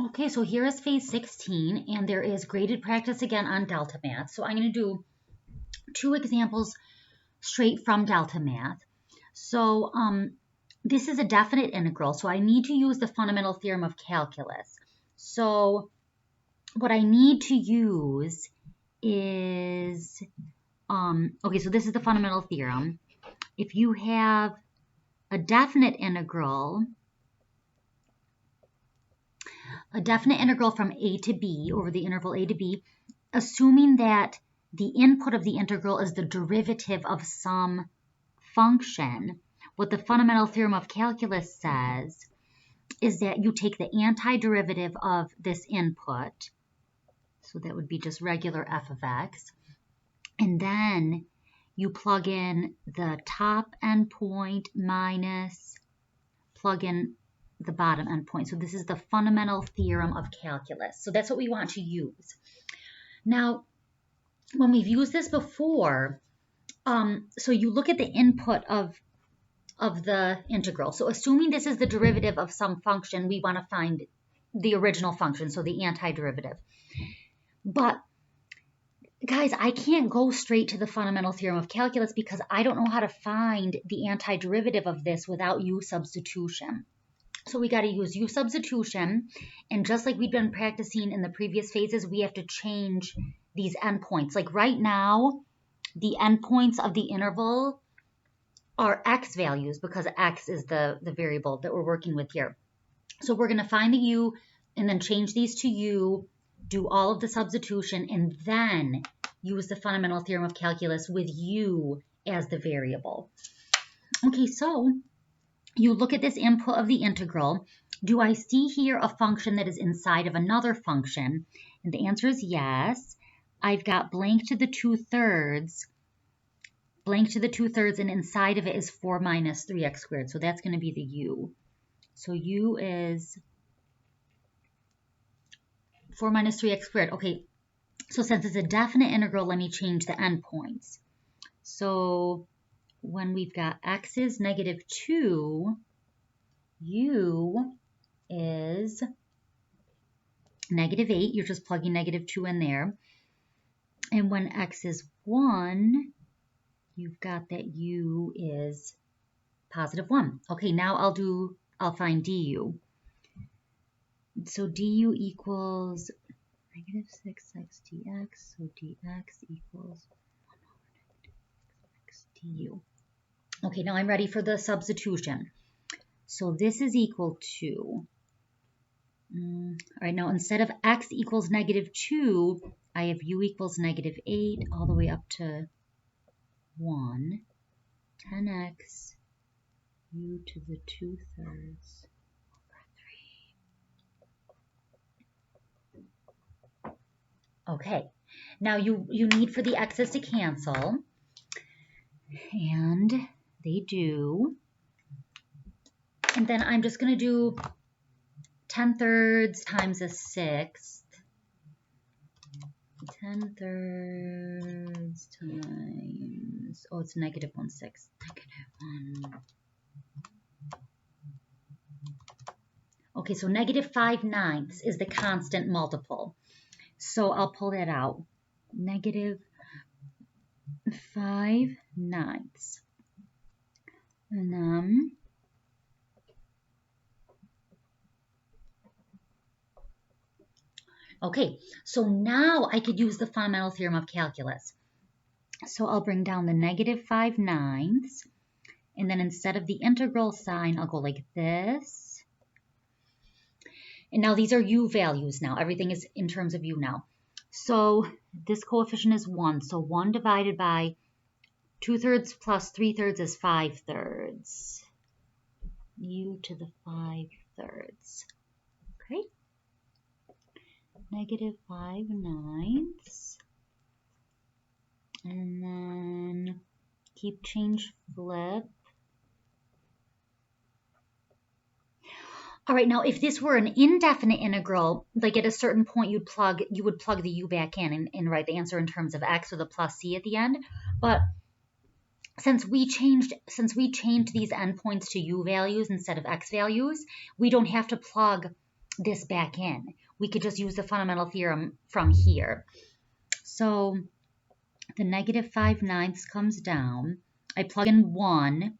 Okay, so here is phase 16, and there is graded practice again on delta math. So I'm going to do 2 examples straight from delta math. So this is a definite integral, so I need to use the fundamental theorem of calculus. So what I need to use is, okay, so this is the fundamental theorem. If you have a definite integral from a to b over the interval a to b, assuming that the input of the integral is the derivative of some function, what the fundamental theorem of calculus says is that you take the antiderivative of this input, so that would be just regular f of x, and then you plug in the top endpoint minus plug in the bottom endpoint. So this is the fundamental theorem of calculus. So that's what we want to use. Now, when we've used this before, so you look at the input of the integral. So assuming this is the derivative of some function, we want to find the original function, so the antiderivative. But guys, I can't go straight to the fundamental theorem of calculus because I don't know how to find the antiderivative of this without u substitution. So we got to use u substitution, and just like we've been practicing in the previous phases, we have to change these endpoints. Like right now, the endpoints of the interval are x values because x is the variable that we're working with here. So we're going to find the u and then change these to u, do all of the substitution, and then use the fundamental theorem of calculus with u as the variable. Okay, so you look at this input of the integral. Do I see here a function that is inside of another function? And the answer is yes. I've got blank to the 2/3, and inside of it is 4 minus 3x squared. So that's going to be the u. So u is 4 minus 3x squared. Okay, so since it's a definite integral, let me change the endpoints. So when we've got x is -2, u is -8. You're just plugging -2 in there. And when x is 1, you've got that u is +1. Okay, now I'll find du. So du equals -6x dx, so dx equals 1/6x du. Okay, now I'm ready for the substitution. So this is equal to, all right, now instead of x equals -2, I have u equals -8 all the way up to 1, 10x u to the 2/3 over 3. Okay, now you need for the x's to cancel, and they do. And then I'm just going to do 10/3 times a 1/6. 10/3 times, oh, it's -1/6. -1. Okay, so -5/9 is the constant multiple. So I'll pull that out. -5/9. And then okay, so now I could use the fundamental theorem of calculus. So I'll bring down the -5/9, and then instead of the integral sign, I'll go like this. And now these are u values now. Everything is in terms of u now. So this coefficient is 1. So 1 divided by 2/3 plus 3/3 is 5/3. U to the 5/3. Okay. -5/9. And then keep change flip. All right, now if this were an indefinite integral, like at a certain point you would plug the u back in and write the answer in terms of x with a plus c at the end. But since we changed these endpoints to u values instead of x values, we don't have to plug this back in. We could just use the fundamental theorem from here. So the -5/9 comes down. I plug in 1,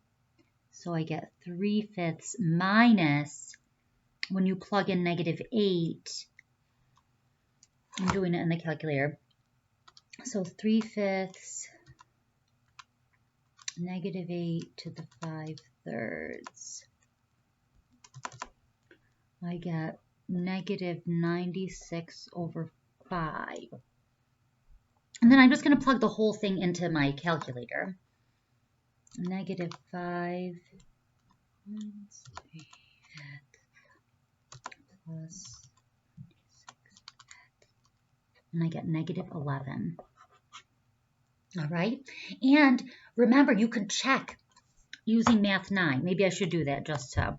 so I get 3/5 minus, when you plug in -8, I'm doing it in the calculator, so 3/5 -8 to the 5/3. I get -96/5. And then I'm just going to plug the whole thing into my calculator. -5 plus, and I get -11. All right. And remember, you could check using Math 9. Maybe I should do that just to.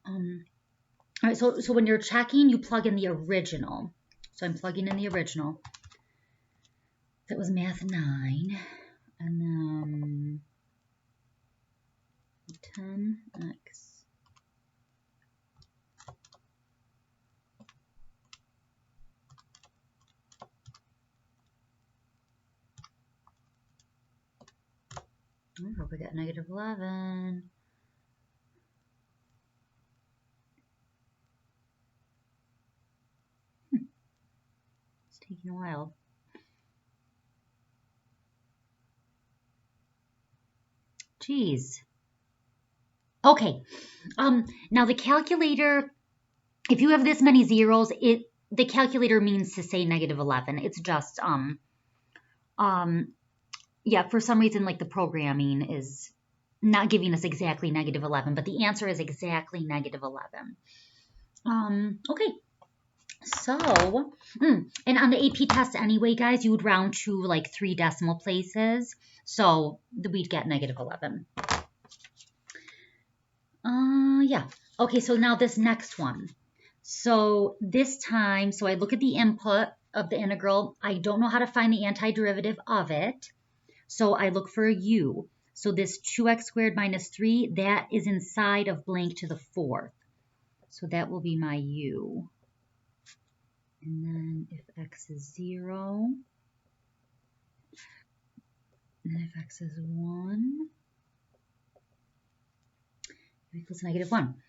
All right. So when you're checking, you plug in the original. So I'm plugging in the original. That was Math 9. And then 10x. I hope we got -11. It's taking a while. Geez. Okay. Now the calculator, if you have this many zeros, the calculator means to say -11. It's just yeah, for some reason, like the programming is not giving us exactly -11, but the answer is exactly -11. Okay. So, and on the AP test anyway, guys, you would round to like 3 decimal places. So we'd get -11. Yeah. Okay, so now this next one. So this time, so I look at the input of the integral. I don't know how to find the antiderivative of it. So I look for a u. So this 2x² - 3, that is inside of blank to the 4th. So that will be my u. And then if x is 0, and if x is 1, u equals -1.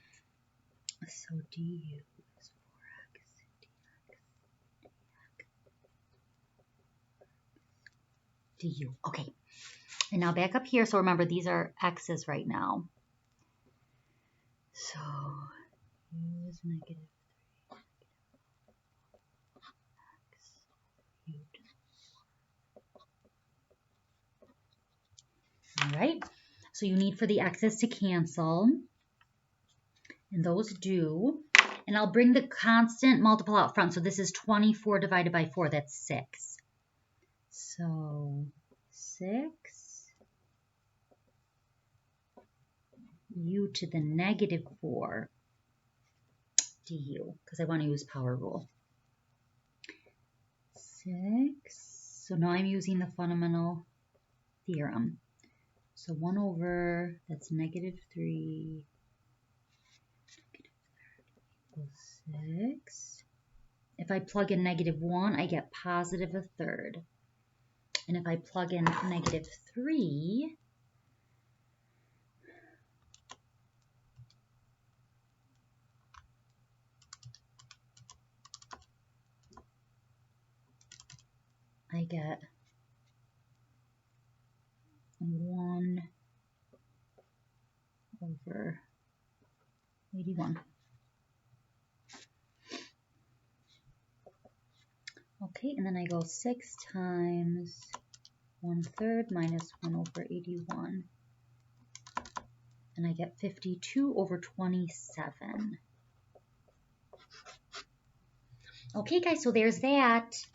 So du is 4x dx du. Okay. And now back up here. So remember, these are x's right now. So u is -3. All right, so you need for the x's to cancel, and those do. And I'll bring the constant multiple out front. So this is 24 divided by 4, that's 6. So 6 u to the -4 du, because I want to use power rule. 6, so now I'm using the fundamental theorem. So 1 over, that's -3 equals 6. If I plug in -1, I get +1/3. And if I plug in -3, I get 1 over 81. Okay, and then I go 6 times 1/3 minus 1 over 81. And I get 52 over 27. Okay, guys, so there's that.